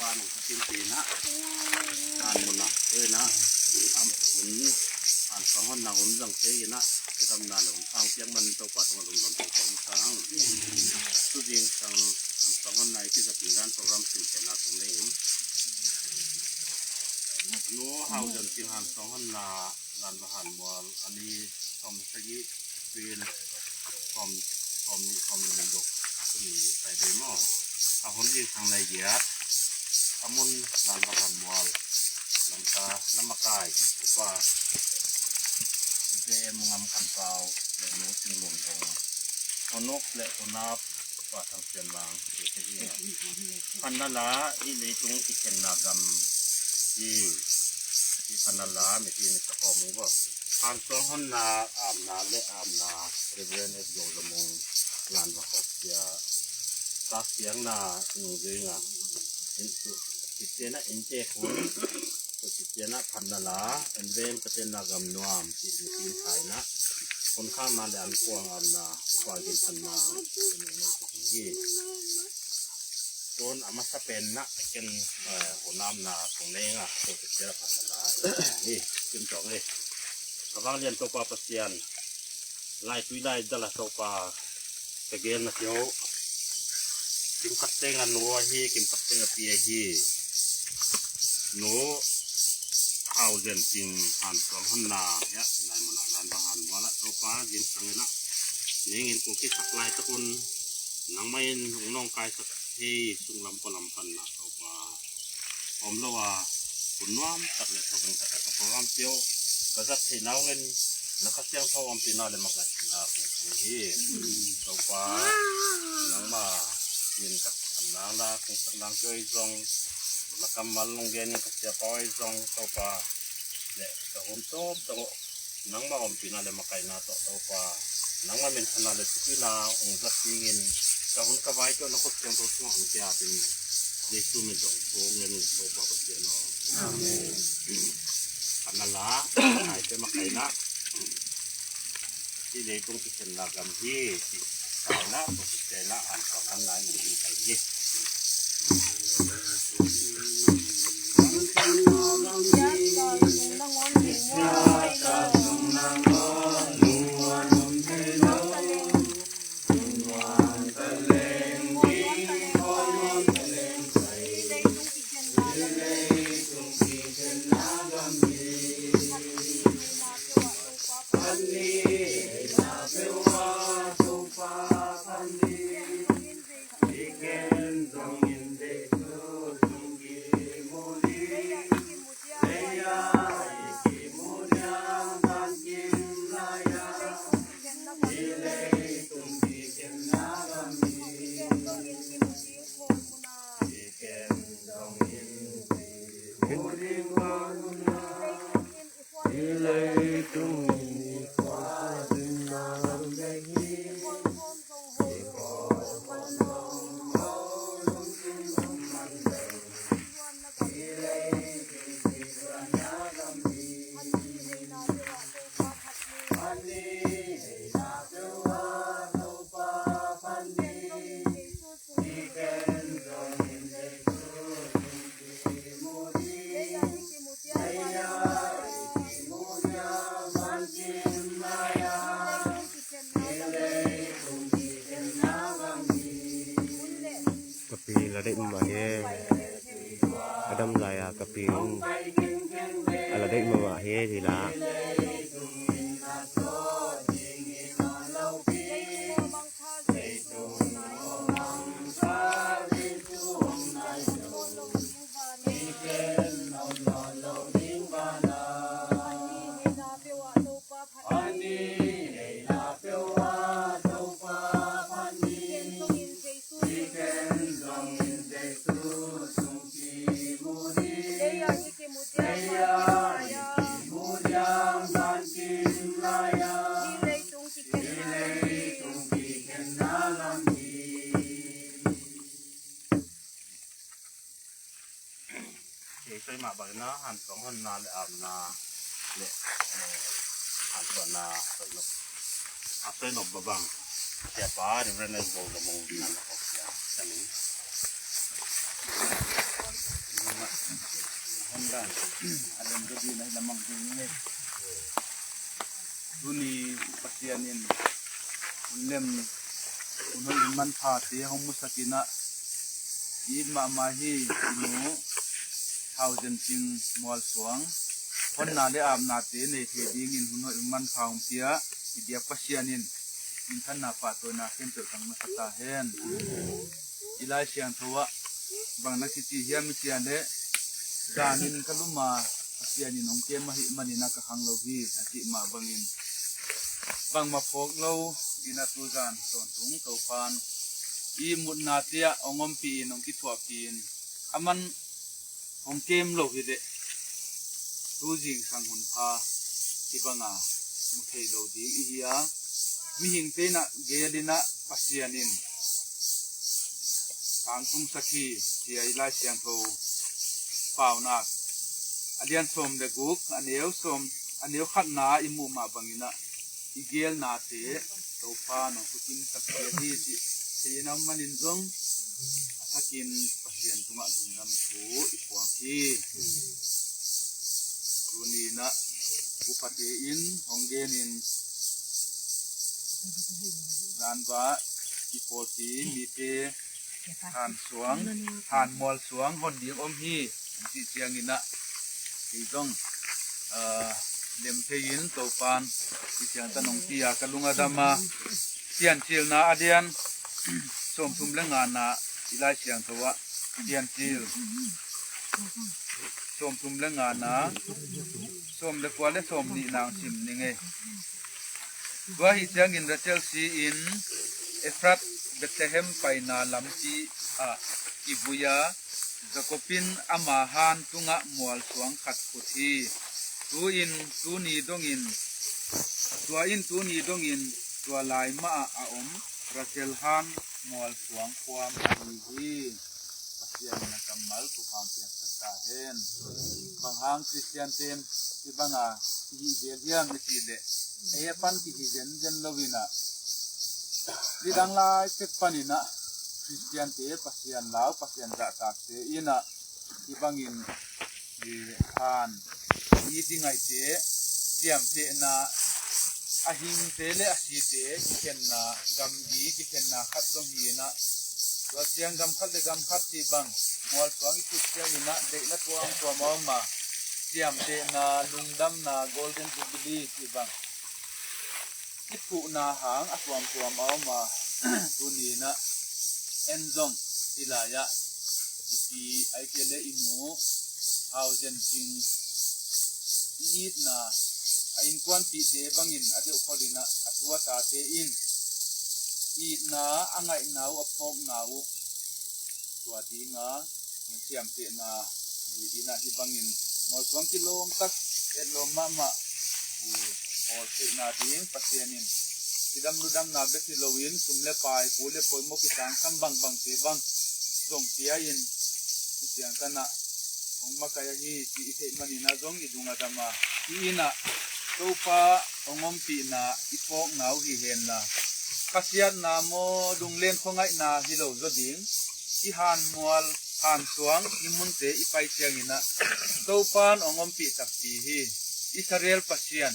บ้านของทีมตีนะอ่านหมดนะนะทำหุ่นอ่านสองหุ่นนะหุ่นดังเตยนะจะทำนานหุ่นทางเพียงมันตัวปัดมาลงลงตัวของทางทุกอย่างทางสองหุ่นในที่จะเป็นการโปรแกรมสิ่งเช่นนั้นตรงนี้นู้เฮาจนที่หันสองหุ่นนาลานประหารมวลอันนี้ทอมสกีเป็นทอมเงินดกมีใส่ด้วยหม้อเอาหุ่นยิงทางในเยอะทำมุนลานประหารมวลลำตาลำมะกายอุปาเจมงำกันเปล่าและนู้จึงหลงของคนนกและคนนับว่าทางเสียนบางเกี่ยวกับที่พันนาลาที่ในตรงที่เข็นนากรรมที่พันนาลาในที่ในสะพอมือว่าผ่านสองหันนาอาบนาและอาบนาบริเวณในโยลมงลานวะขบเสียตาเสียงนาหนูเรื่องอินสุจิตเจนะอินเจคุณจิตเจนะพันนาลาอินเวนก็เป็นนากรรมนวมที่ในที่ไทยนะคนข้างมาแดนกวางอาบนาควายกินพันนาเป็นในที่โดนอามาสเป็นนะเป็นหัวน้ำนาตรงนี้อ่ะตัวจิตเจนะพันนาลานี่ขึ้นจองเลยกำลังเรียนตัวปลาปะเซียนไล่คุยได้จะละตัวปลาตะเกียนนะเที่ยวกิมขัดเต้งอันนัวฮีกิมขัดเต้งอันเปียฮีหนูเอาเรียนจริงหันสองหันนาเนี่ยนายมันงานประหารมาละตัวปลาเรียนสังเกตนะนี่เงินตัวคิดสักลายตะกุนนังไม่หงน้องกายสักที่สุงลำปลำพันนะตัวปลาอมละว่าขุนน้ำตัดเลยเขาเป็นตัดกับโปรแกรมเที่ยวก็จะเห็นเอาเงินนักเสี่ยงเขาอมตีน่าเลยมากเลยของที่ตัวปลานังมาเงินกับนางละของสังกัดเคยจงนักกำมันลงเงินกับเสียปอยจงตัวปลาเนี่ยตัวหุ่นโตตัวนังมาอมตีน่าเลยมากเลยนะตัวปลานังมาเป็นขนาดเล็กที่นาองค์สัตว์เงินตัวหุ่นกระไว้จนนักเสี่ยงตัวช่วงองค์เจ้าเป็นเยซูเป็นตัวเงินตัวปลาเสียเนาะพันนาลาหายไปมาไกลนะที่ในตรงที่เป็นลากำที่สาวนะตรงที่เป็นละหันสองหันนายมีใครยี่ada imahnya ada melaya keping ada imahnya tidakใช้มาใบหน้าหันสองหันนาเลยอาบนาเนี่ยหันตัวนาใส่นกอาใส่นกบะบังเสียป้าเดี๋ยวเรนในโบละมงนั่นออกยาใช่ไหม da adam jadi na lamang ni duni pasianin unlem unol man pha te hong musakina i ma ma hi nu thousand ting mol suang hon na le am na te ne the ding in hunoi man phaung pia i dia pasianin min than na pa to na kem to tang ma ta hen ilai siang thowa bang na kiti hiam mi tian le danin kaluma pasianin ong kem ma hi manina ka hang lo hi ati ma bangin bang ma phok lo ina tu zan ton tung to pan i mut na tia ongom pi nong ki thwa pin aman ong kem lo hi de tu jing sang hun pha ki banga mu thei lo di i hiya mi hing te na gelina pasianin kang tung sakhi ti ai lai siang tho pau na alian som de guk aneu som aneu khat na i mu ma bangina igel na te to pa no kutin sakhi hi ti tinam manin zong athakin pasian tunga dungdam thu ipwa ki tuni na upate in honggenin ranwa ipoti mi te han suang han mol suang hon ding om hi ti chiang ina ti zong lem thein to pan ti chiang ta nong tia kalunga dama tian chil na adian som thum le nga na ilai chiang thowa tian chil som thum le nga na som le kwa le som ni nang sim ni nge wa hi chiang in rachel si in Efrat Bethlehem paina lamti a ibuya Zakopin amahan tunga mual suang khat phuthi tu ni dongin tua lai ma a om Rachel han mual suang kwam hi pasian na kamal tu ham pia sa hen bang hang Christian ten ki banga hi beliam ti de e pan ki den lovina lidang lai pek panina Christian te pasian lau pasian ra ta te ina ibangin di han ni dingai te tiam te na ahing te le asi te ken na gamdi ki ken na khat dong hi na wa siang gam khat ti bang mol swang tu siang ina de na tuang tua ma tiam te na lungdam na golden jubilee ti bang ipu na hang atwam ma tuni na enzong ilaya iti aikele inu thousand ting eat na ain kwan pi te bangin ade kholina atwa ta te in eat na angai nau apok nau tua dinga siam te na ina hi bangin mol kwang kilom tak elom mama or te na ding pasianin idam ludam na be kilowin sumle pai pule poi mo ki tang sam bang te bang zong tia in tiang kana ong makaya hi ti ite mani na zong idunga dama ina topa ongom pi na ipok nau hi hen na pasian na mo dunglen khongai na hilo zo ding i han mual han suang imun te ipai chiang ina topan ongom pi tak pi hi Israel pasian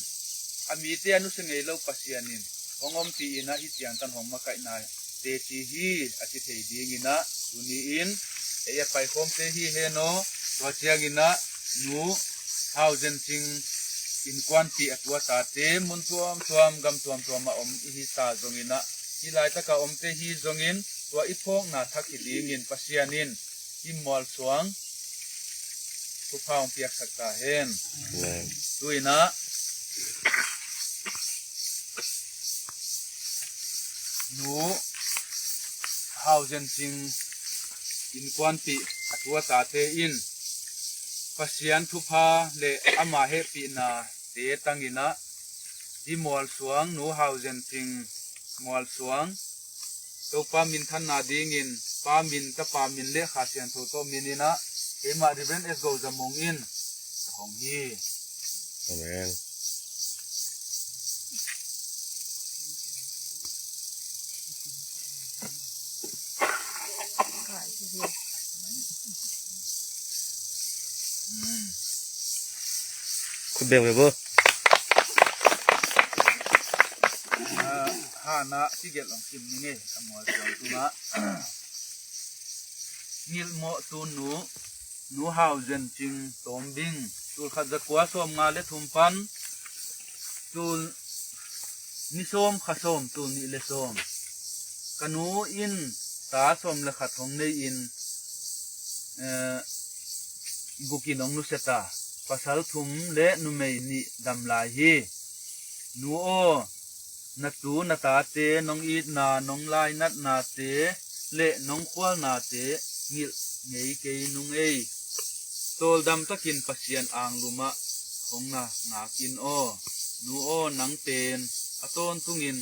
ami te anu sengei lo pasianin ongom pi ina hi tiang tan hong makai na te ti hi ati thei ding ina tuni in e pai khom te hi he no to chiang ina nu thousand ting in kwan pi atwa ta te mun tuam gam tuam ma om hi sa zong ina hi lai ta ka om te hi zong in to ipong na thaki ding in pasianin hi mol suang tu phang piak sakta hen tuina nu thousand ting in kwan pi atwa ta te in pasian thu pha le ama he pi na te tangina di mol suang nu thousand ting mol suang to pa min than na ding in pa min ta pa min le kha sian tho to minina ema riven es go zamong in hong hi amen เบงไปบ่ hana tiget long kim ni nge amol song tunga ngil mo tu nu hau zen ching tom ding tul khat za kwa som nga le thum pan tul ni som kha som tu ni le som kanu in ta som le khat hong nei in buki nong nu seta pasal thum le nu mei ni dam lai hi nu o na tu na ta te nong it na nong lai nat na te le nong khwal na te ngil ngei ke nung ei tol dam takin pasian ang luma hong na nga kin o nu o nang ten aton tungin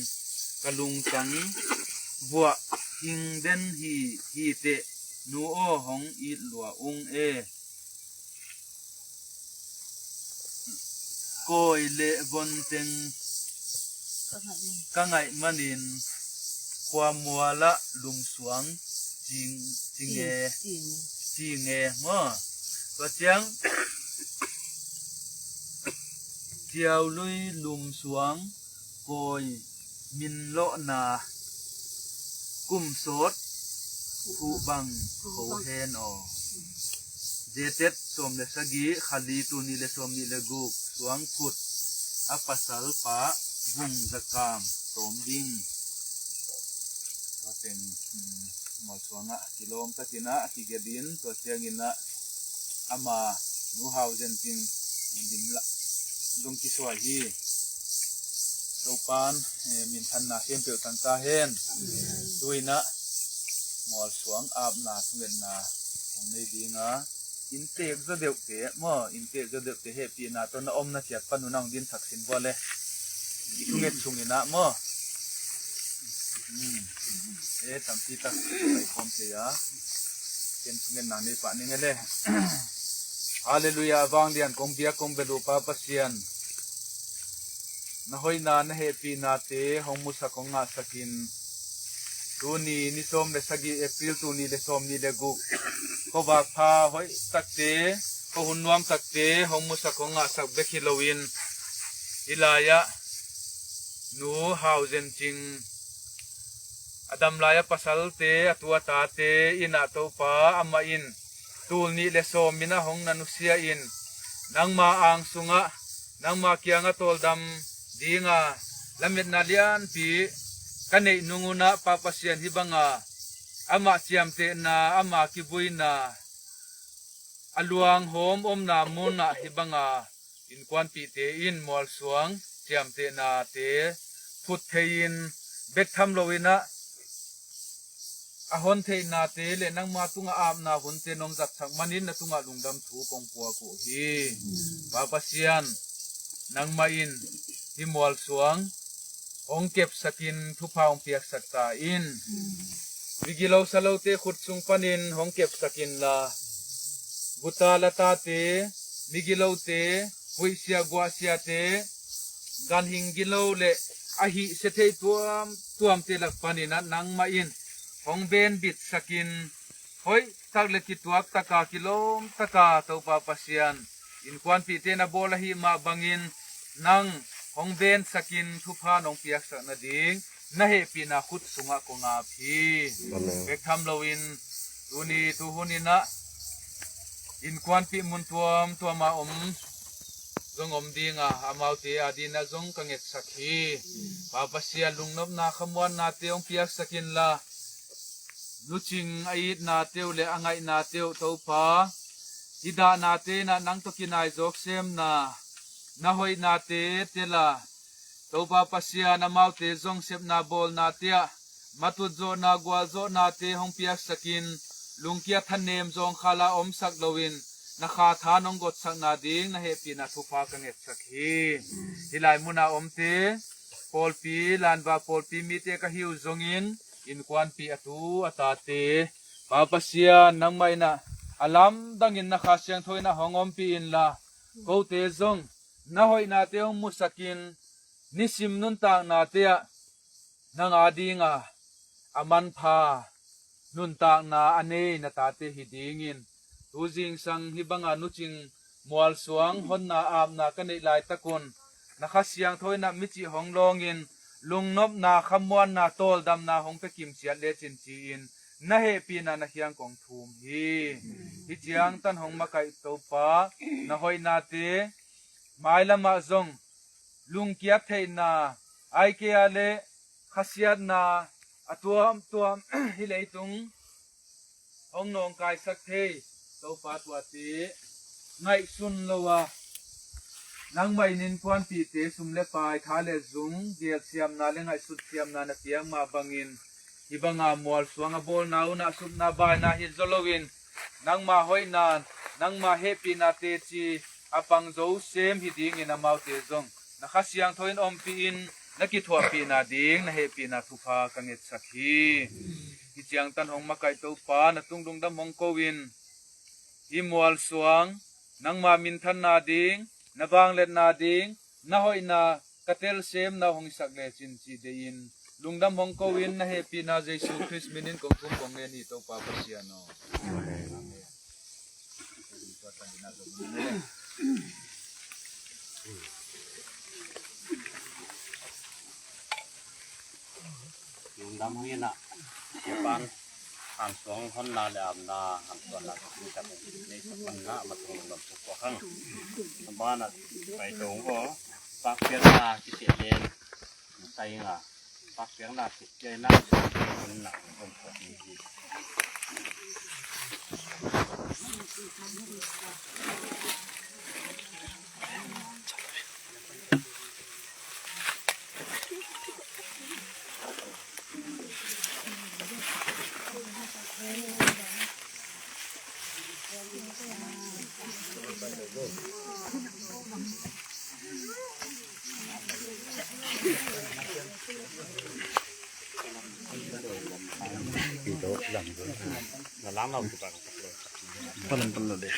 kalung tang bua hing den hi te nu o hong it lua ung e koi le bon teng ka ngai manin kwa muala lum suang jing e mo to chiang chiao lui lum suang koi min lo na kum sot hu bang ho hen o jetet som le sagi khali tu ni le som ni le gu suang phut apasal pa bung zakam tom ding paten mo suanga kilom tatina kigedin to siangina ama nu hausen ting dimla dong ki swahi topan min than na sem pe tan ta hen tuina mol suang ap na thungen na ong nei dinga in tek za deu te mo in tek za deu te he pi na to na om na chiat panu nang din saksin bo le itunget sungina mo tamti tak sai kom te ya ken sungen na ni pa ni ngele hallelujah wang dian kong bia kong belu pa pasian na hoi na na he pi na te hong musa kong nga sakin tu ni som le sagi april tu ni le som ni le gu ko ba pha hoi tak te ko hun nuam tak te hong musa kong nga sak be khilowin ilaya nu hausen ching adam laya pasal te atua ta te ina to pa ama in tul ni le som mina hong nanusia in nangma ang sunga nangma kianga tol dam dinga lamit na lian pi kanei nunguna papasian hibanga ama chiam te na ama kibui na aluang hom om na muna hibanga in kwan pi te in mol suang chiam te na te phut thein bek tham lowina ahon thei na te le nangma tunga am na hun te nong zat thak manin na tunga lungdam thu kong puwa ko hi papasian nangma in himol suang ong kep sakin thu paung piak sakta in bigilo salo te khut sung panin hong kep sakin la buta lata te migilo te huisia gwa sia te gan hingilo le ahi sethei tuam te lak panina nangma in hong ben bit sakin hoi tak le ki tuak taka kilom taka to pa pasian in kwan pi te na bola hi ma bangin nang hong ben sakin thupa nong piak sa na ding na he pi na khut sunga ko nga phi bek tham lowin tuni tu hunina in kwan pi mun tuama zong om dinga amau te adina zong kanget sakhi papasia lungnop na khamwan na te ong piak sakin la luching ait na teu le angai na teu topa ida na te na nang to kinai jok sem na hoi na te tela topa pasia na mau te zong sep na bol na tia matut zo na gwal zo na te hong piak sakin lungkia thanem zong khala om sak lowin na kha tha nong got sak na ding na he pi na thupa kanget sakhi hilai muna om te pol pi lan ba pol pi mi te ka hiu zongin in kwan pi atu atate papasia nangmai na alam dangin na kha siang thoina hongom pi in la ko te zong na hoi na te ong musakin nisim nun ta na te nang adinga aman pha nun ta na ane na ta te hidingin tuzing sang hibanga nuching มวลสวงหนนาอามนากันในหลายตะกุนนะคะเสียงถอยนับมิจิหงลองอินลุงนบนาขมวนนาโตลดำนาหงไปกิมเสียเลจินจีอินนะเฮปีนานะเฮียงกองทุมฮีฮิจียงตันหงมาไกโตปานะหอยนาเตไมละมาซงลุงเกียบเทนาไอเกียเลขเสียนาอตัวฮิเลตุงหงนองกายสักเทโตปาตัวเตไงสุนลวะนังไม่นินควันปีเตสุมเลปายทาเลซุงเดียเสียมนาเลงไอสุดเสียมนานาเตียงมาบังอินฮิบังอามวลสวงอบอลนาอุนาสุบนาบายนาฮิจโลวินนังมาหอยนานนังมาเฮปีนาเตจีอปังโจเซมฮิดิงอินามาเตซงนักเสียงทอยนอมปีอินนักกิทัวปีนาดิงนะเฮปีนาทุพากังเอสักฮีฮิจียงตันหงมาไกโตปานะตุงดุงดำมงโกวินฮิมวลสวงนังมามินทันนาดิงna bang let na ding na hoi na katel sem na hong sak le chin chi de in lungdam hong ko win na happy na jesu christ minin kong thum kong ne ni to pa pa sia no lungdam hong ina pan han song hon na le am na han ton na ni ta ni sa na ma tong lom ko khang ba na pai tong ko pak pian na ki se len sai nga pak pian na ki je na kon na kon ko ni Itu lang doon. Nalamaw ko pa ko. Palan deh.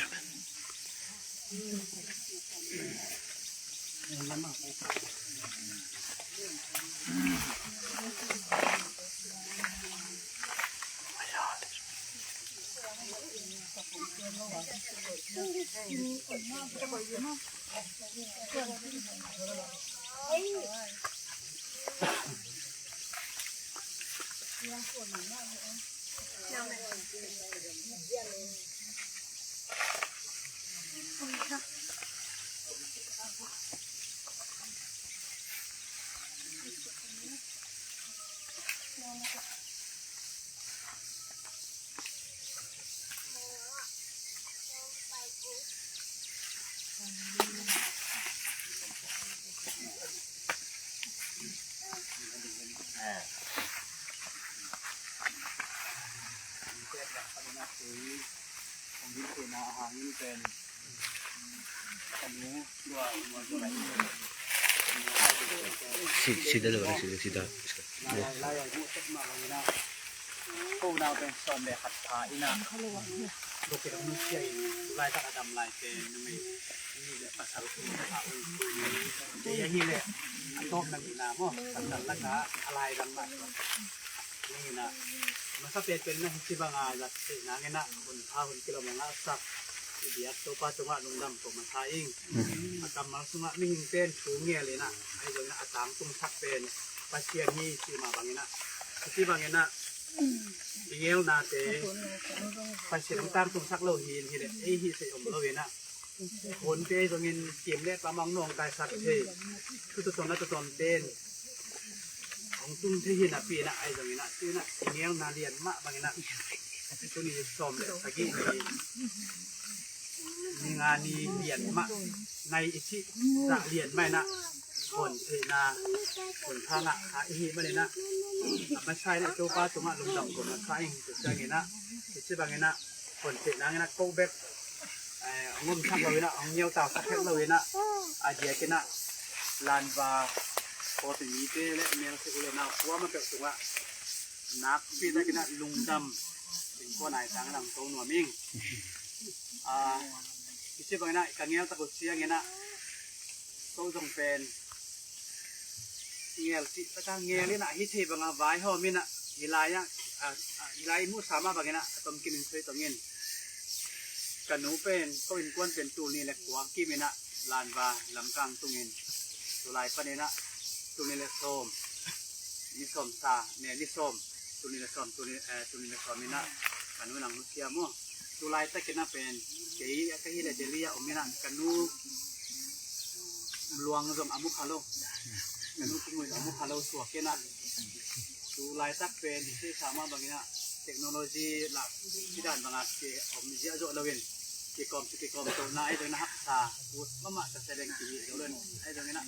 Sida dulu, sida. Cô nào bên son để hạt thả ina, lúc cái nó chơi lại ta đầm lại cái nó mới như là phát sản thì như này anh tốt là bị nào không, sản phẩm là cả lại đầm lạiนี่นะมันถ้าเป็นนะที่บางอาจะสิ่งนั้นไงนะคนพาคนกิโลเมตรสักเดียตัวป้าจังหวะลุงดำตัวมันทายเองอาตมาสุมาไม่หิงเป็นชูเงี้ยเลยนะไอ้เรื่องนั้นอาตามตุ้มทักเป็นปัจเจียนี่ที่มาบางนะที่บางนะเงี้ยนาเตปัจเจียนตามตุ้มทักโลหินที่เด็ดไอ้ที่เสียอมโลหินนะคนเตตรงเงินเกี่ยมเล็บปลามังนองกายสักเทคือตัวตนและตัวตนเต้นของตุ้งที่หินปีนะไอ้ตรงนี้นะชื่อนะเงี้ยนาเรียนมะบางนะตัวนี้ซ้อมเลยตะกี้มีงานนี้เรียนมะในอิชิจะเรียนไม่นะคนเทนาคนทางอ่ะหาอีมาเลยนะไม่ใช่เนี่ยตัวป้าตัวมาลงดำคนมาใช่ตัวเจ้าเงี้ยนะอิชิบางเงี้ยนะคนเทนาเงี้ยนะโก้เบ็ดงุ่มทักเลยนะเอาเงี้ยวตาสักแค่เลยนะอาเดียกันนะลานบาพอถึงนี้เต้และเมียสิอุเลนาว่ามันเป็นตัวนักพี่ได้กันนะลุงดำเป็นคนไหนทางหลังโตหนัวมิ่งอิชิบางนะกังเงี้ยตะกุเสียงเงี้ยนะโตจงเป็นเงี้ยสิตะกังเงี้ยนี่นะฮิตเทบางวายห่อมินะฮิลายะฮิลายมุสามาบางนะต้มกินเคยต้มเงี้ยก กันหนูเป็นก็อินกวนเป็นตูนี่แหละกวางกี้มินะลานบาลำกลางตุงินตุลายปะเนี่ยนะตุนี่แหละส้มนี่ส้มซาเนี่ยนี่ส้มตุนี่แหละส้มตุนี่แหละส้มมินะกันหนูหนังมุสยามัวตุลายตะกินะเป็นเกี่ยกะฮิเลเดลียอมินะกันหนูลวงรวมอามุคาโลกันหนูทิ้งไว้อามุคาโลสัวเกนะตุลายตักเป็นที่สามารถบางอย่างเทคโนโลยีหลักที่ด้านบางอาชีพผมจะเอาโจทย์เราเองกิจกรรมตัวน้าไอ้ตัวนักษาพูดมาจะแสดงทีวีเราเล่นไอ้ตัวนี้นะ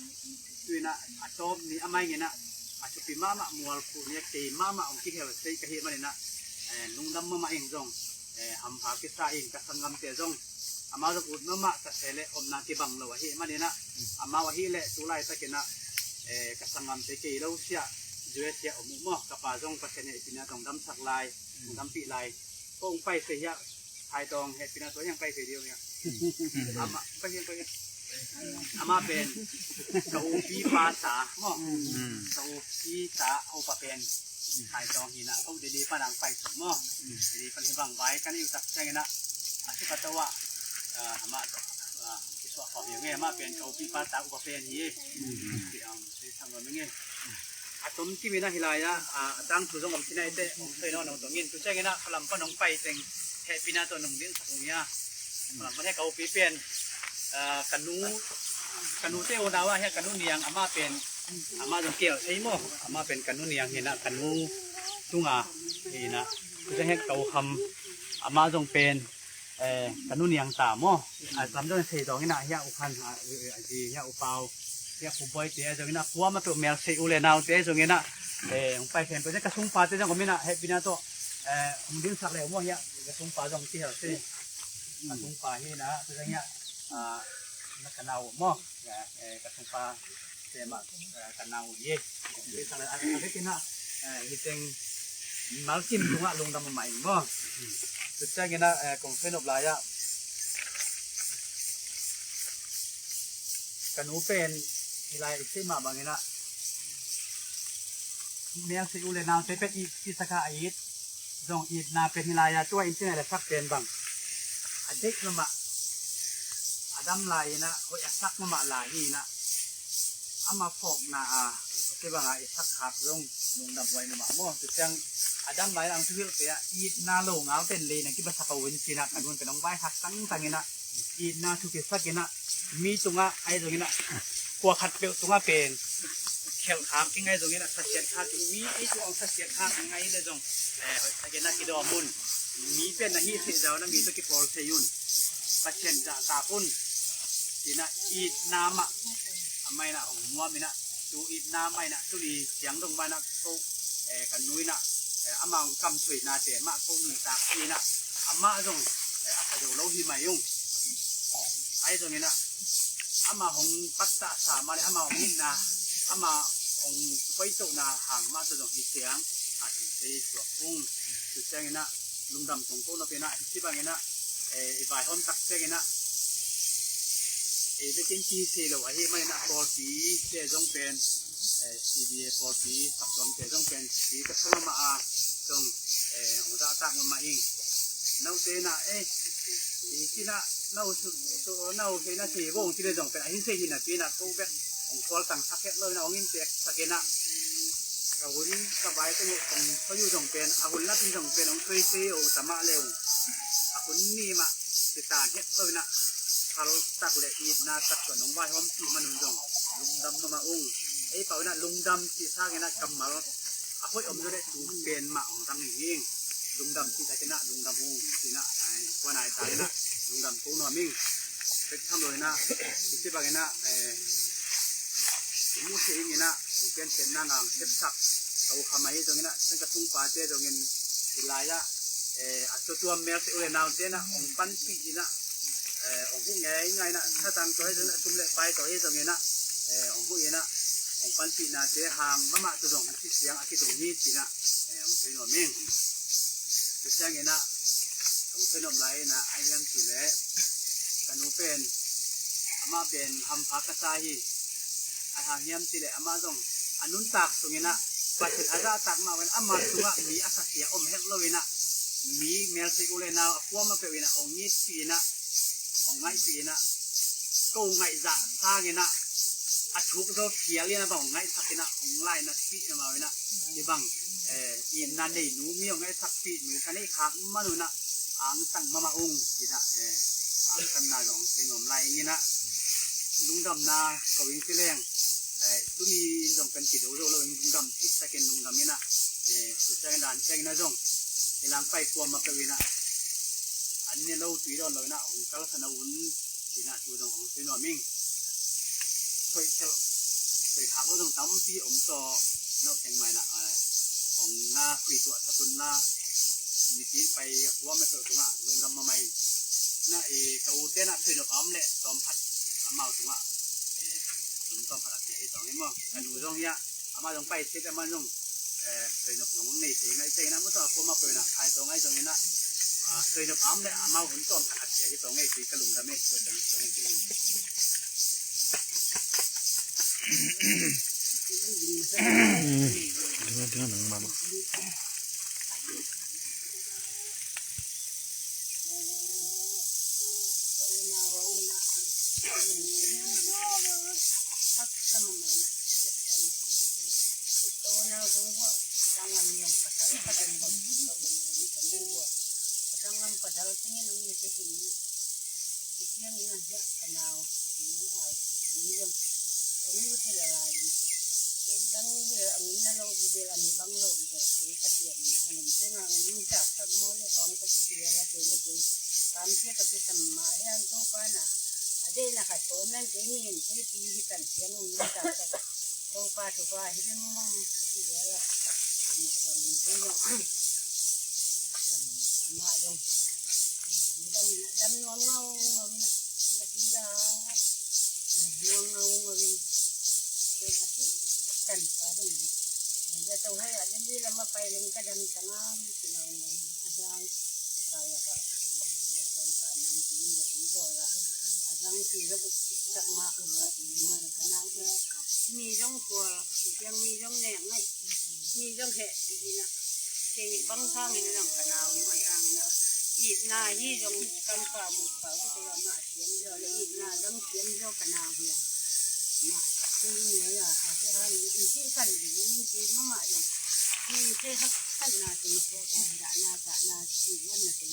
คือนะอาจอมนี่อะไรเงี้ยนะอาจจะปีมามัวพูเนี่ยตีมาองคิดเหตุใช่ก็เหตุมันนะลุงดำมาเองจงอัมพากิสาเองกับสังกัมเตจงอามาจะพูดมาจะเสเลอมนาทีบังเราเหตุมันนะอามาว่าเหตุเลยตุลายตะกินะกับสังกัมเตกีเราเสียด้วยเสียอมุมกับป่าจงประเทศนี้ปีนี้ต้องดำสักลายดำปีลายก็ไปเสียไทยตองเหตุปีนี้ตัวยังไปเสียเดียวเนี่ยอามาไปยังอามาเป็นสูปีภาษาหม้อสูปีษาเอาปะเป็นไทยตองหินะเอาดีๆปะนังไปสมหม้อดีๆปะหิบังไว้กันอยู่ตักใช่ไหมนะอาชีพตัวว่าอามาคิดว่าความยังไงอามาเป็นสูปีภาษาอุปเป็นยี่ที่อังที่ทำแบบนี้อาตมที่มีหน้าหิลายะตั้งทุจงกับที่ไหนเตะเคยนอนหนองตรงนี้ทุจใช่ไหมนะพลังปะน้องไปเต็งแค่ปีหน้าตัวหนุ่มเลี้ยงสักอย่างเงี้ยมันให้เขาปีเปลี่ยนกันนูเตโอดาวะเฮียกันนูเนียงอาม่าเป็นอาม่าจงเกี่ยวใช่ไหมอาม่าเป็นกันนูเนียงเห็นนะกันนูตุงอาเห็นนะก็จะให้เขาคำอาม่าจงเป็นกันนูเนียงตามมั้งลำต้นเสียตรงนี้นะเฮียอุพันจีเฮียอุเปาเฮียผู้บอยเตะตรงนี้นะพัวมาตัวเมียเสียอุเลนาวเตะตรงนี้นะไปเห็นไปจะกระสุนปาเตะตรงนี้นะเฮปีน่าตัวผมดิ้นสักแล้วมั้งเฮียกระสุนปาจงเกี่ยวใช่กระสุนปาเฮียนะตัวเฮียนักกันเอาหม้อกระสุนปลาเสียมากันเอาเย่เป็นอะไรอะไรกินฮะฮิตเองมาลกินลุงอะลุงดำมาใหม่หม้อสุดท้ายกินนะกงเฟ้นอบลายะกันหูเป็นอะไรที่มาบางอย่างนะเมียสิอุเลนาวเป็นอีสกาอีดจงอีดนาเป็นอะไรช่วยอินเทอร์เน็ตสักเป็นบางอดีตมาดำลายนะโอ้ยสักมาลายนะอามาฟอกนาที่บางไอ้สักขาดลงดำไว้นะมั่วสุดจังดำลายอังทุเรศเสียอีนาโลงเอาเป็นเลยนะที่ภาษาปวินจีนะอันนู้นเป็นน้องใบหักตั้งตั้งนะอีนาทุกข์สักนะมีตรงไอ้ตรงนี้นะกลัวขัดเปลวตรงเป็นเขียวขามยังไงตรงนี้นะสักเสียขาดมีไอ้ตัวองสักเสียขาดยังไงเลยตรงสักนะกิโลมุนมีเป็นนะฮีเสียเจ้านะมีตัวกิโลเซยุนปัจเจนจะตาปุ่นทีน่ะอีดน้ำอ่ะไม่น่ะของมัวไม่น่ะดูอีดน้ำไม่น่ะตุลีเสียงตรงบ้านน่ะก็กันนุ้ยน่ะอามังกำสวยนาเตะมากก็หนึ่งตาทีน่ะอามาตรงอาจจะดูเราหิมะยุ่งไอ้ตรงนี้น่ะอามาของปัตตาสามาเลยอามาของนิดนะอามาของไฟโตนาห่างมาตรงที่เสียงอาจจะใช้สวดพุ่งจุดแจ้งน่ะลุงดำตรงโต๊ะเราเป็นน่ะที่บ้านน่ะอีกฝ่ายห้องตักแจ้งน่ะเด็กที่เสียแล้วไอ้ไม่น่าพอปีเจ้าจงเป็นซีดีพอปีสับสนเจ้าจงเป็นสีกระสุนมาจงอุตส่าห์ตั้งมาเองน้าเจ้าน่ะที่น่ะน้าสุดน้าเห็นน่ะสีวงที่เราจงเป็นไอ้เสียหินน่ะปีน่ะเขาแบบองค์กรต่างสักแค่เลยนะองค์อินเตกสักแค่น่ะอาหุ่นสบายก็เนี่ยองค์เขาอยู่จงเป็นอาหุ่นรับที่จงเป็นองค์เคยเสียอุตมะเร็วอาหุ่นนี่มาติดตาแค่เลยน่ะเขาตักเลยอีนาตักตัวน้องใบหอมที่มันจงลุงดำมาอุ้งไอ้เป่าน่ะลุงดำที่สร้างน่ะกำมาอาพ่ออมจะได้ถูกเป็นมาของทางนี้เองลุงดำที่ใส่น่ะลุงดำอุ้งที่น่ะว่านายตายน่ะลุงดำตู้นอนมิ่งเป็นทำเลยน่ะที่บางน่ะมูเสียงน่ะเป็นเส้นนางางเจ็บสักเราทำไมตรงนี้น่ะฉันกระทุ่งปลาเจ้าตรงนี้ที่ลายะตัวเมียสิอุเลนาวเจ้าน่ะองปันปีน่ะองผู้ใหญ่ไงนะถ้าตั้งตัวให้ถึงชุ่มเล็กไปตัวให้ตรงนี้นะองผู้ใหญ่นะองปันปีนาเจ้าหางมาตัวตรงที่เสียงอาทิตย์ตรงนี้จีนะองเป็นหัวเม่งจุดแจ้งเงี้ยนะองเป็นหัวไหลนะไอ้ยังจีเล่กันนูเป็นอามาเป็นทำพักกระซายไอ้หางเยี่ยมจีเล่อามาตรงอันนู้นตักตรงนี้นะปัจจุบันอาจารย์ตักมาเป็นอามาตัวมีอาศัยอมเฮลเลยนะมีเมลซิอุเลนาขั้วมาเป็นนะองนี้ปีนะ ของไงสีนะกูไงจะสร้างไงนะอาชุกโดเขียเรียนะบังไงสักนะของไล่นะปีมาไว้นะที่บังอินนันเดหนูมีของไงสักปีหนูกันนี่ขางมาหนูนะอ่างตั้งมาองที่นะอ่างตั้งนาของเป็นหนุ่มไล่นี่นะลุงดำนาก็วิ่งที่แรงตุนีจงเป็นกิจโอโรเราลุงดำที่ตะเกียนลุงดำนี่นะสุดท้ายด่านแจ้งนะจงที่หลังไปกลัวมาเป็นนะอันนี้เราตีเราเลยนะของกัลสนาวุ้นที่น่าชูตรงของเป็นหน่อมิ่งช่วยเช่าช่วยถามว่าตรงตั้มที่อมต่อนอกเชียงใหม่นะของหน้าคุยตัวตะกุนหน้ามีที่ไปกลัวไม่เกิดตรงอ่ะลงดำมาใหม่น่ะเขาเต้นอ่ะช่วยดอกอ้อมเลยตอมผัดเมาตรงอ่ะผมตอมผัดเสียตรงนี้มั้งอันดูตรงนี้อามาตรงไปเช็คอามาตรงช่วยดอกน้องนี่เสียไงเจ๊นะเมื่อตอนกลัวมาเป็นอ่ะใครตรงไอ้ตรงนี้นะเคยนับอ้ำเลยอามาหุ่นต้มผัดเสียที่ตรงไอ้สีกระลุงดำไม่ตัวตรงจริงDengan nang mama. đang anh nó lâu bây giờ anh băng lâu bây giờ cái phát triển anh thế là anh chả thầm môi để hòng cái gì là cái tám chiếc cái thầm mà em đâu phải là ở đây là phải có nên cái nhìn cái gì tận tiếng ông nó chả đâu phải đâu phải cái mong cái gì là mà mình thấy nó mà rồi đâm ngon ngâu cái gì là ngon ngâu mà mình cần phải đúng giờ tôi hay ở đây là mà phải lên cái đầm trắng thì nó sang cái là cái con cá năng thì như vậy rồi là sang thì nó cũng chẳng mà cái năng thì mì rong cua thì mì rong nẹm này mì rong hẹ thì nè thì băng sang thì nó làm cái nào nhưng mà đang nó ít na ít rong cam phà một phà cái là mà kiếm giờ là ít na rong kiếm cho cái nào thì mà cái nhớ là cái cái phần thì những cái nó mà rồi nhưng cái phần là từ số đã na chỉ vẫn là từ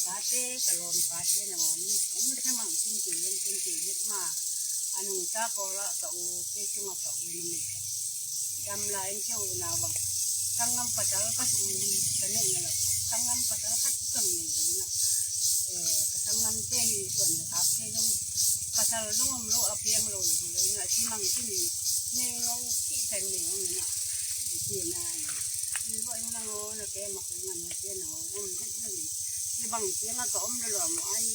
cá tê cái lồng cá tê là món cũng sẽ mang tinh tế nhất mà anh hùng ta có là cậu cái chung là cậu mình này đâm lại anh châu nào bằng thằng năm phải cho các chúng cái này là thằng năm phải cho các từng này là cái thằng năm tê tuần là cá tê trong pasal lu ngomlo apiang lo lo na simang kini ne ngong ki thành ne ngong na ki na ni lo yung nang lo na ke mak ngan ne ke no hết ni ni bang ke na ko om lo mo ai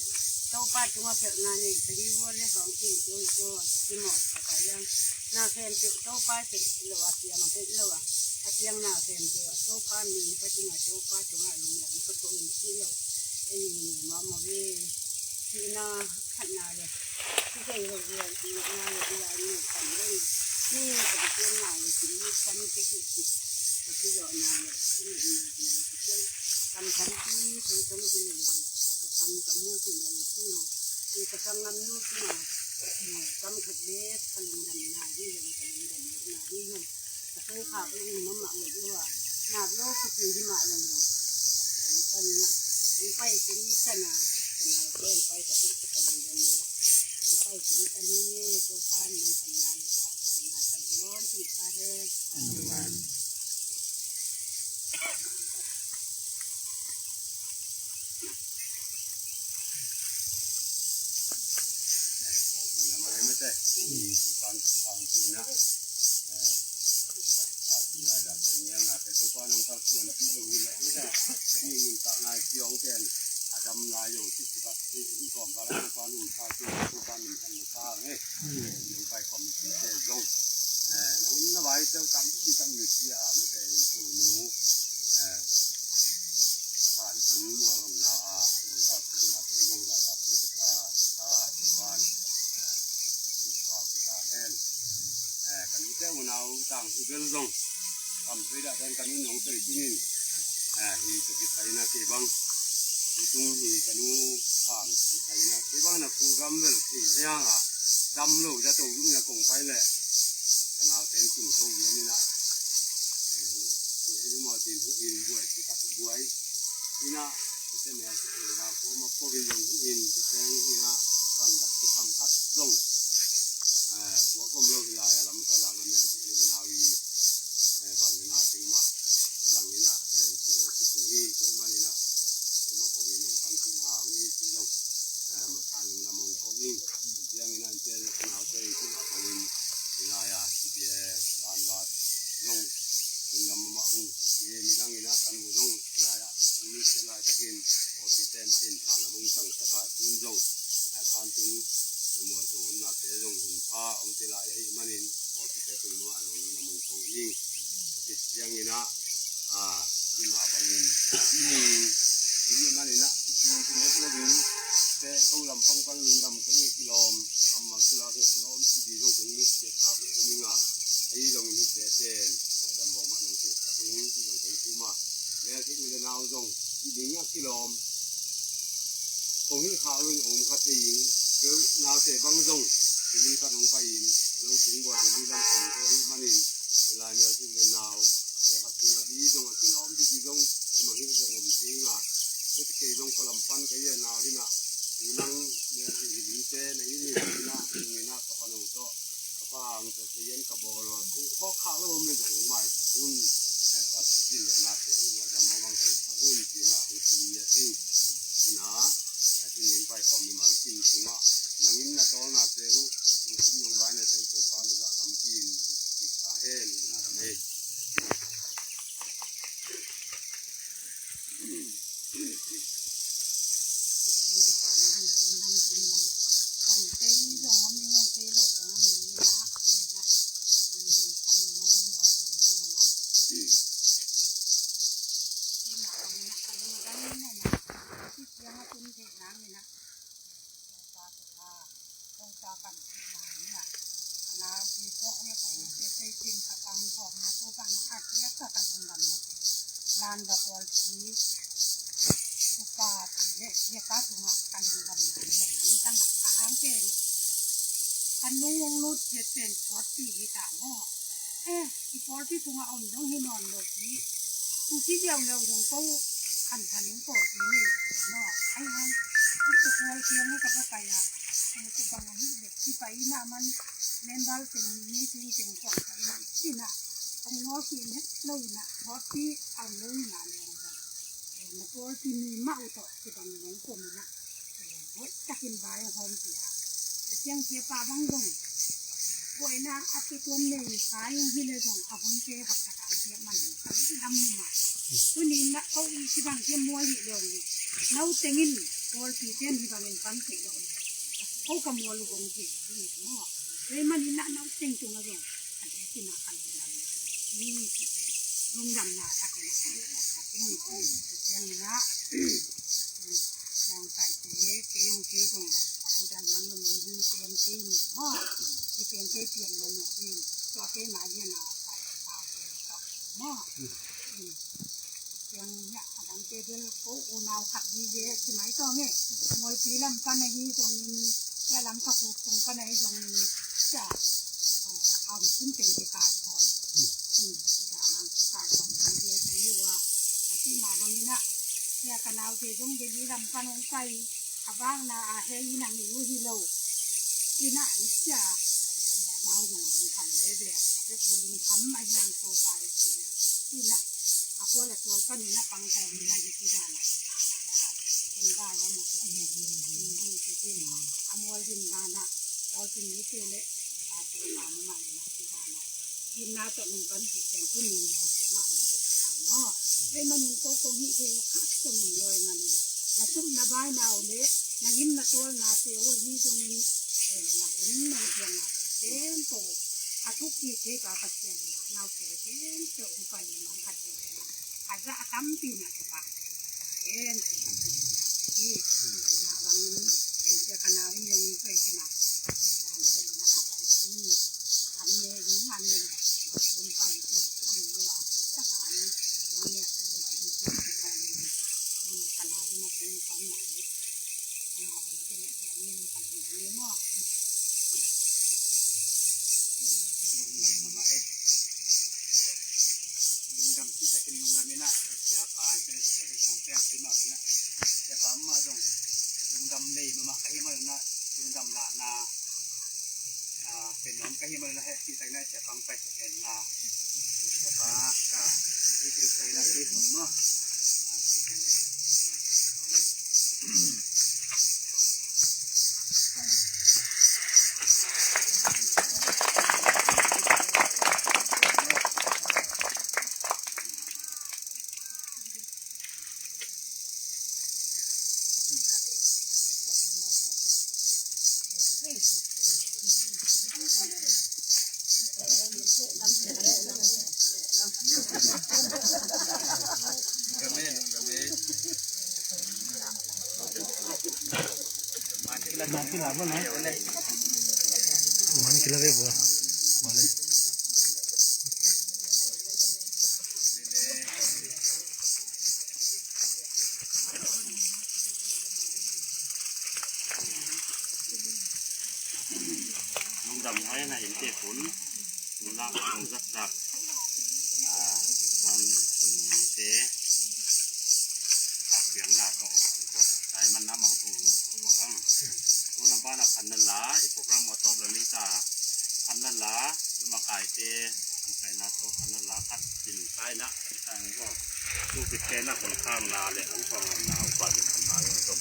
tau pa tu ma pe na ni sa ri wo le hong ki to ki mo sa ka yang na khen tu tau pa se lo apiang ma pe lo apiang na khen tu tau pa mi pa ti ma tau pa tu ma lu na ko ko ni ki lo ai ma mo ve ki na khat na le cái rồi thì là nhiều phần đây nhưng ở cái bên này thì như phân cái cái loại này cái này cầm thấm tí thấy giống cái này cầm mua thì là cái nào thì cái thằng năm nút cái nào cầm thật bé phần đầm này đi rồi phần đầm này đi rồi cái khảo cái gì nó mặn rồi đâu à nạp nó cái gì đi mặn rồi phần nhá quay cái chân à bên quay cái phần đầm nàyไปถึงกันนี่ตัวฟ้ามีสัญญาณขาดตัวมาตั้งโน้นถึงฟ้าเฮ้ไม่ใช่มีการทางที่นะที่ไหนเราเป็นยังไงแต่ตัวฟ้าน้องก็ส่วนที่ดูนี่แหละไม่ได้มีเงินตานายที่องแกนอาดำลายอยู่ที่สิบวัดที่ก่อนก็แล้วตอนนู้นพาตัวฟ้าหนึ่งพันข้าวเนี่ยลงไปคอมพิวเตอร์ลงน้องนบายเจ้าจำที่ตั้งอยู่ที่ไม่ได้ตัวหนูผ่านถึงหัวลงนาลงก็ถึงมาถึงลงก็ตัดไปจะฆ่าทุกวันเป็นความพิการแห้งกันนี้เจ้าหนาวต่างสุดเรื่องลงทำไปได้แต่กันนี้น้องเคยที่นี่ที่จะกิจใจนะเก็บังที่ตรงนี้กันนู้ ผ่านที่ไทยนะที่บ้านนะผู้กำเนิดที่ย่างดำลูกจะตัวยุ่งจะกงไปแหละแต่เราเต็มสิ่งโตเยอะนี่นะไอ้ที่มาตีผู้อินด้วยที่ตัดบวยนี่นะจะแม่เราพวกมาพวกยังผู้อินจะแจ้งนี่นะวันแบบที่ทำพัดลงหัวกลมเลิกลายลำกระดังเมียที่นาวีวันนี้นาเป็นมาดังนี้นะเสียงที่ถึงที่ถึงมานี่นะผมมาพบวินความที่นาวีที่ลงมาทานน้ำมันก็วิ่งเสียงนี้นั่นเจ้าหน้าที่ที่มาพบวินนายที่เดียบ้านวัดลงถึงลำมาหุ่งนี่มีดังนี้นะกันหุ่งลงนายมีเสลายตะกินโอติเต็มอินทานละมุงสังสกัดหุ่งลงทานถึงมัวส่งนับเตะลงหุ่นผ้าองค์เตลายให้มันอินโอติเต็มมัวลงละมุงเขายิงติดยังนี้นะที่มาบังเงินนี่มันนี่นะที่เล็กแล้ววิ่งแต่ต้องลำปังปังลุงดำก็เนี่ยกิโลมทำมากิโลที่ดีต้องคงนิดเจ็ดครับโอมิงาไอ้ลงนิดเจ็ดเซนดำบอกมาหนึ่งเจ็ดครับลุงที่ลงเป็นคู่มาเนี่ยที่มันจะนาวตรงยิงเนี่ยกิโลมคงที่ข่าวลุงองค์คัดยิงหรือนาวเตะบังตรงที่นี่ก็ต้องไปลงถึงบ่อที่ลำปังตัวมันอินเวลาเนี่ยที่เป็นนาวขัดถึงขัดดีตรงกิโลมที่ดีตรงที่มันที่จะอมทิ้งที่เกยตรงกลำปั้นเกยนาวินะนั่งเนี่ยที่หินเต้ในนี่นะนี่นะกับพนุโตกับพางตัวเย็นกับโบราณข้อข้าวแล้วมันจะหงใหม่หุ่นก็ที่เรื่องนาเตหุ่นจะมองเสียหุ่นที่นะหุ่นที่เนี่ยที่นะที่ยิงไปพอมีมากินถึงว่านั่งยินนะตัวนาเตหุ่นขึ้นลงไว้ในเต็มตัวฟันก็ทำกินติดขาเห็นนะนี่ลานบอกว่าที่สุภาพเนี่ยเนี่ยป้าถุงกันถุงกันอย่างนั้นตั้งหลักทางเป็นกันนุ่งนุ่งเจ็ดช็อตตีต่างง้อที่พอที่ถุงเอาหนูให้นอนเลยที่ที่เดียวเราถุงเขาขันขันนิ้งโกดนี่เนาะไอ้นั่นที่ตัวเทียงให้กับพ่อไปตัวบางทีเด็กที่ไปน่ะมันเน้นว่าถึงนี้ถึงถึงก่อนไปที่น่ะองน้อที่เนี่ยเลยน่ะเพราะที่เอาเลยน่ะเลยมาตัวที่มีเมาต่อที่บางน้องคนน่ะจะกินใบหอมเสียเสียงเสียปลาบางดงป่วยน่ะอาทิตย์วันหนึ่งขายที่เลยส่งเอาคนเสียผักกาดเสียมันทำมาตัวนี้น่ะเขาที่บางเสียมัวหลีเดียวเนี่ยเราเต็งอินตัวที่เสียที่บางเป็นปันสีเดียวเขาขโมยลูกองค์ที่เนาะเลยมันนี่น่ะเราเต็งจุงอะไรอันนี้ที่น่ะอันนี้นี่ลุงดำนาทักเลยยังนะยังใส่เตะเกยงเกยงเราจะวันนึงมีเป็นเกยเนี่ยอ๋อที่เป็นเกยเปลี่ยนมันเนี่ยนี่ตัวเกยมาเนี่ยนะใส่ตาเกยต่ออ๋อยังเนี่ยดังเกยเป็นโอ้นาวขัดดีเยที่ไหนต่อเนี่ยมวยปีลำปันในที่ตรงนี้แล้วลำขับตรงปันในตรงนี้จะเอาขึ้นเป็นเกยตายก่อนจะด่ามันจะตายก่อนเกยแต่อยู่ว่าที่มาตรงนี้นะเนี่ยกันเอาเกยตรงเกยลำปันลงไปอาบ้างนะอาเฮียนังอยู่ที่โลอีน่ะนี่จะมาอย่างลงทำได้แบบแต่คนลงทำมาอย่างโซฟาที่น่ะอาพวกละตัวก็นี่นะปังแต่ไม่ได้ที่ด้านน่ะคงได้ว่าหมดเลยที่อามวยดินด้านน่ะเราจึงนี้เจเลยตาตัวตามันมาเลยนะที่ด้านน่ะยินนาตะลุงกันที่แต่งขึ้นมีแนวเสียงอะไรเป็นอย่างเนาะให้มันโตคงหิเทวคัดตรงเลยมันนะซุ่มนาบายนาวเลยนะยิ้มนะตัวนาเสียวที่ตรงนี้นะอุ่นมันเพียงนะเต็มโตอาทุกที่เทกาปัจเจียนนาวเทเต็มโตอุปนิมันขัดเจียนอาจจะตั้มปีนะทุกฝ่ายเอ็นที่นาวังนี้เจ้าคณะวิญญาณเคยชนะเป็นนะอะไรตรงนี้อันเนี้ยอันเนี้ยคนไปเนี่ยอันระหว่างสถานเนี่ยเป็นคนคณะวิญญาณเป็นความหมาย ของแกงขึ้นมานะแต่ความมาตรงดำเลยมาก็ให้มานะดำละนาเป็นน้ำก็ให้มานะให้ที่ใส่น่าจะฟังไปสแกนนาแต่ว่าก็ที่ใส่น่าได้ถึงมั้งMana kila be buah. Boleh. ลุงดำให้นะเห็นเจ็บผลลุงละลุงสักวันเตะเสียงหน้าก็ใช้มันน้ำมันถูกพวกนั้นตัวน้ำบ้านพันนันล้าพวกเรามาต้มแล้วนี่ตาพันนันล้าแล้วมาขายเตะไปนาโตพันนันล้าคัดกินใช่นะใช่ก็ตู้ปิดแค่หน้าคนข้ามนาเลยอันช่องนาเอากว่าเป็นทำมาเรื่องก็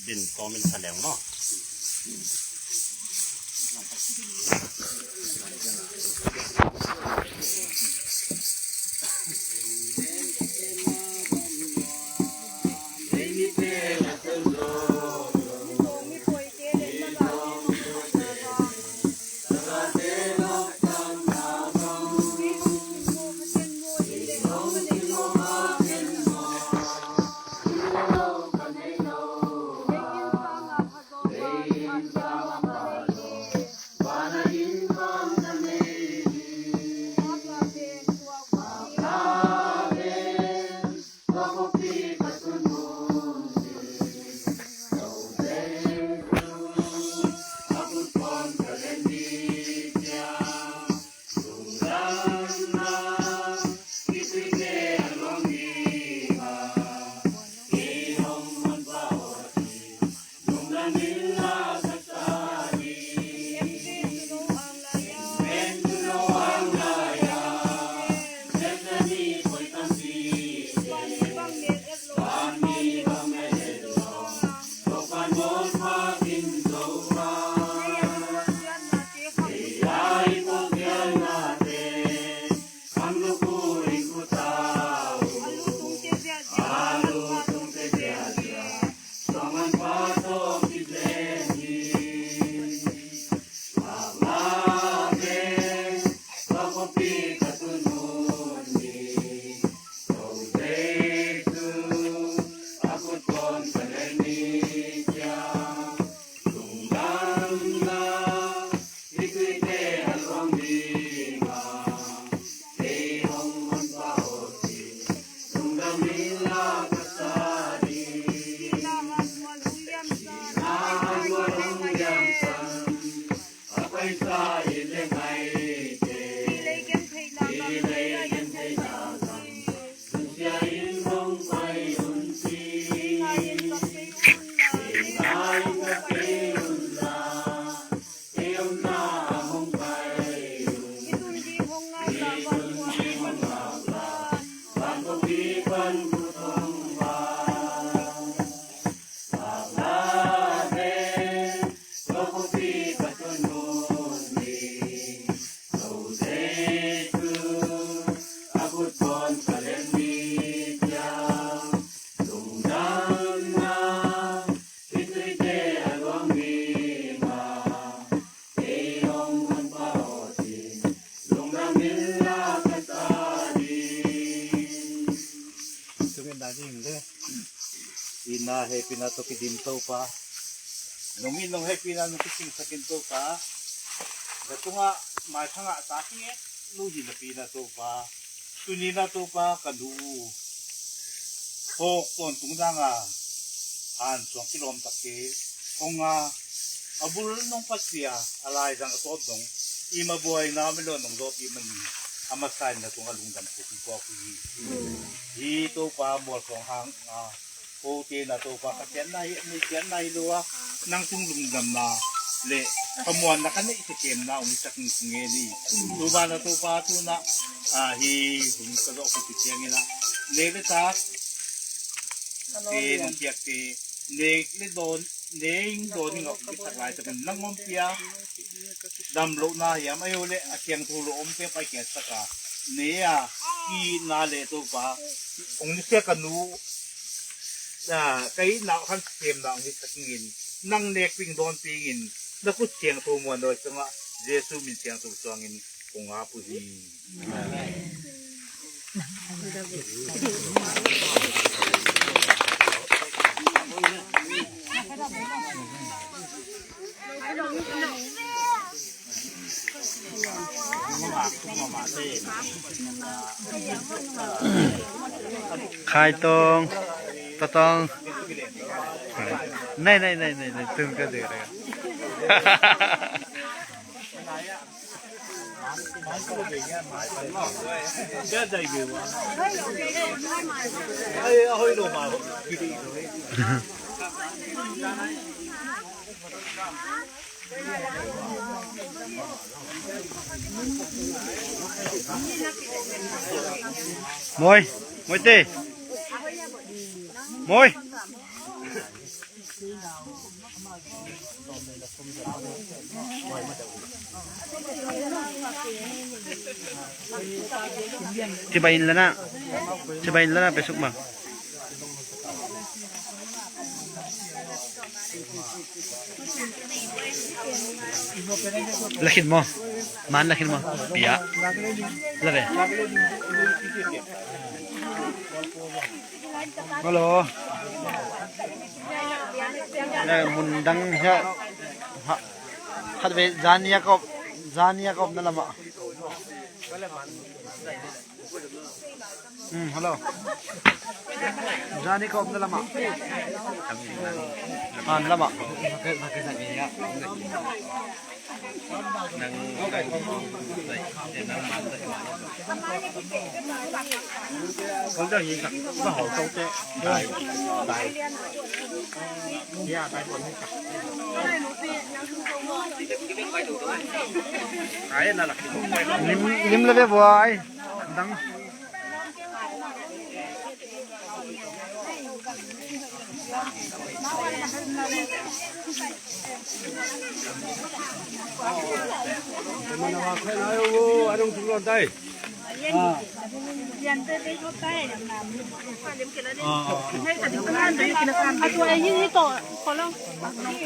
ดินก็เป็นแถลงเนาะIna happy na to kidinto pa. Nominong happy na nung kising sa kinto pa. Gato nga, may nga atake luhi na pina to pa. Tuni na to pa kadu. Hok ton tung nga. Han suang kilom take. Kung abul nung pasya, alay sang atodong. Ima buhay namin lo nung dot iman ama sai na tung alung dam pu ko ku hi to pa mo song hang po te na to pa ka chen nai ni chen nai lua nang tung lung dam na le pamuan na kan ni kem na umi sak ni nge ni tu ba na to pa tu na hi hum ka do ku ti tiang ina le le ta ke nang tiak ke le le don neng don ngọc cái thật lại từ mình nâng mông pia đầm lộ na yam ai ole a kiang thu lo om pe pai ke saka ne a ki na le to ba ong ni se ka nu cái nào khăn kem nào ni sakingin nang nek ping don pingin na ku chiang thu mo no sanga jesu min chiang thu chuangin ong a pu hi khai tông ta tông này từng cái gì đấy cái gì vậy ai hơi đồ mà môi tê môi cobain lah na besok bang lakin mo biya lare halo mundang ya hadwe zania kop na lama halo zani kop na lama lama con đó gì thật nó hồi câu té đại dạ đại quần cái là lim lên boy đăng mana wa khai na yo adong thung lon dai yan te te ko tai nam nam pa lim ke la niให้กันกันได้กินกันเอาตัวยี่นี่ต่อขอลอง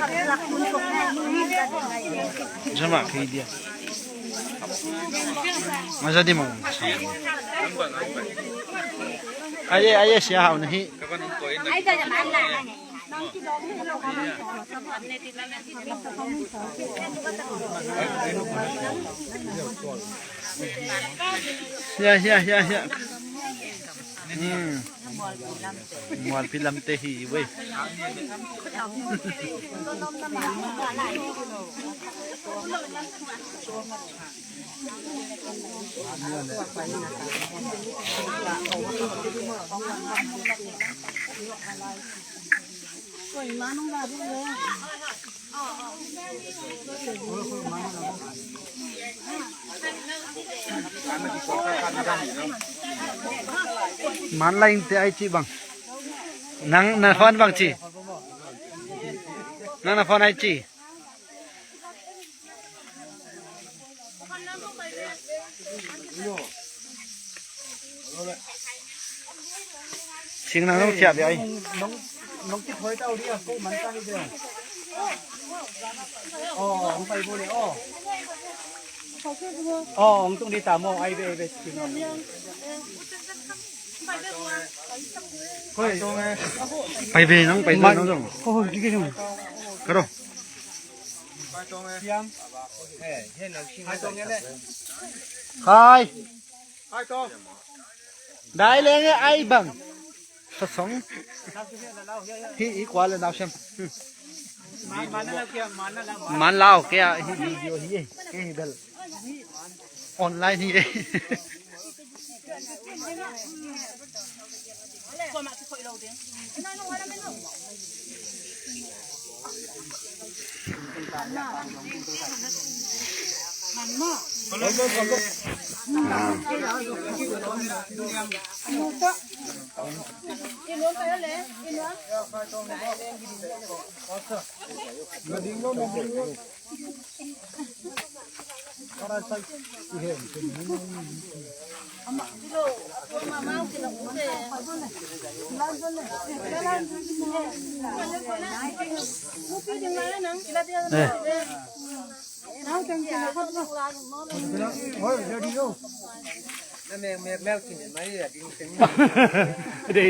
ขับหลักมุนตกมือนี่ได้ยังไง sama ke dia masa di mau aye sia hau nahi ai da ya man la nang ki dog ni lo ka man sa pa ne ti la na ti ya mual film teh hi we Koi manong ba bu le man lain te ai chi bang nang na phone bang chi nang na phone ai chi sing nang nong chia ai nong ki thoi tao dia ko man ta ni dia ông phải vô đi ông tung đi tạm ông ai về về xin ông phải về nó rồi ôi đi cái gì cái đâu hai con đại lên ai bằng thật sống hi quá là nào xem man lao kia video hi cái bel ออนไลน์นี่เด้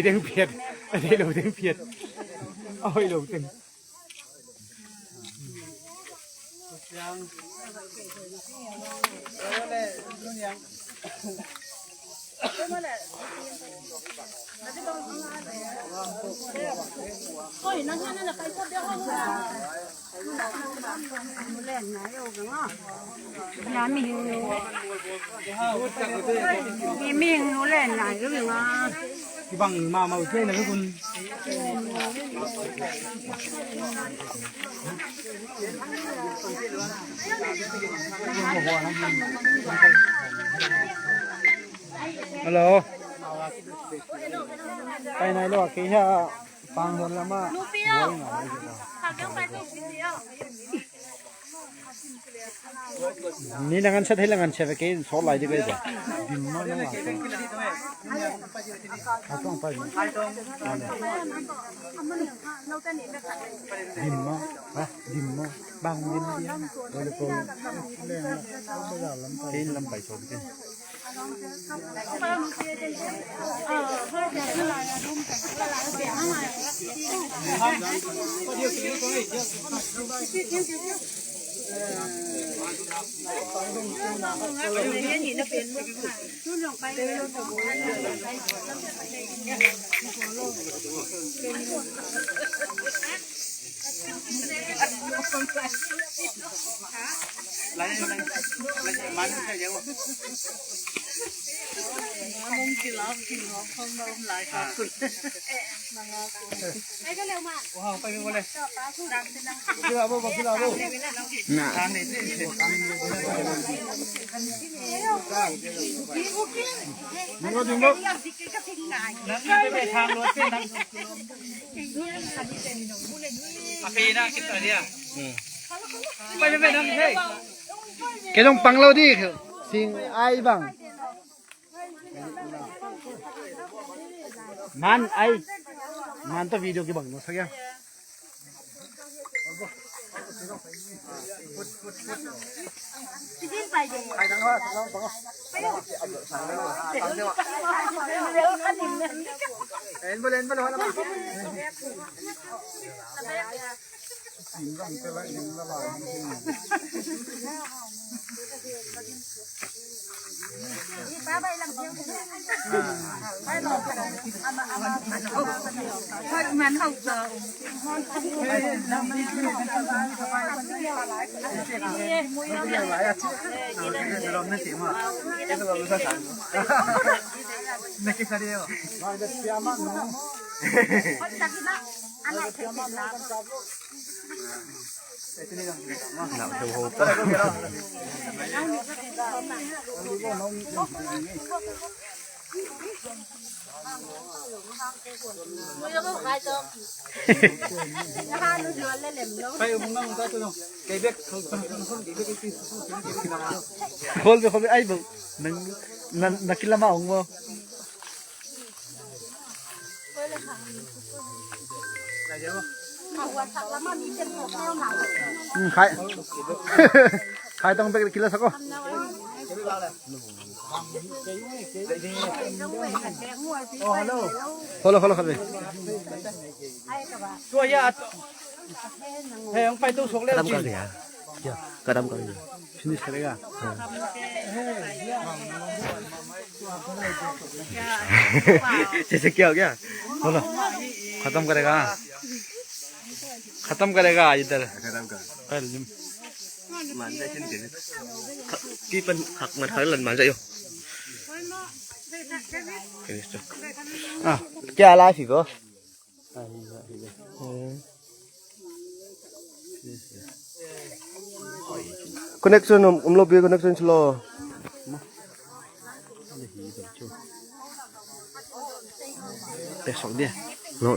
เด้งเพียดเด้ลงเด้งเพียดเอาให้ลงเต็มที่บังมาช่วยนะคุณฮัลโหลไปไหนล่ะกี่ฮะฟังคนละมานี่นังกันเช็ดให้นังกันเช็ดไปกินซอสไหลดีกว่าจ้ะดินมากนะต้องไปดินมากดินมากบางดินเดียวเลยก็เล่นลำไปชมกันแกต้องฟังเราดิสิ่งไอ้บังมันไอ้มันตัววิดีโอกี่บังเนาะสักอย่างคนไปไอ้บุนักกินละมาองบ่ใครต้องไปกินแล้วสักก็ฮัลโหลครับพี่ช่วยยาแพงไปตู้ส่งแล้วจริงกระดำกันफिनिश करेगा जैसे क्या हो गया बोलो खत्म करेगा इधर खत्म कर Mana sih ni? Kipan hak matalan mana yo? Ah, kia lai phi bo. Connection lobby connection slow. Besok dia. No.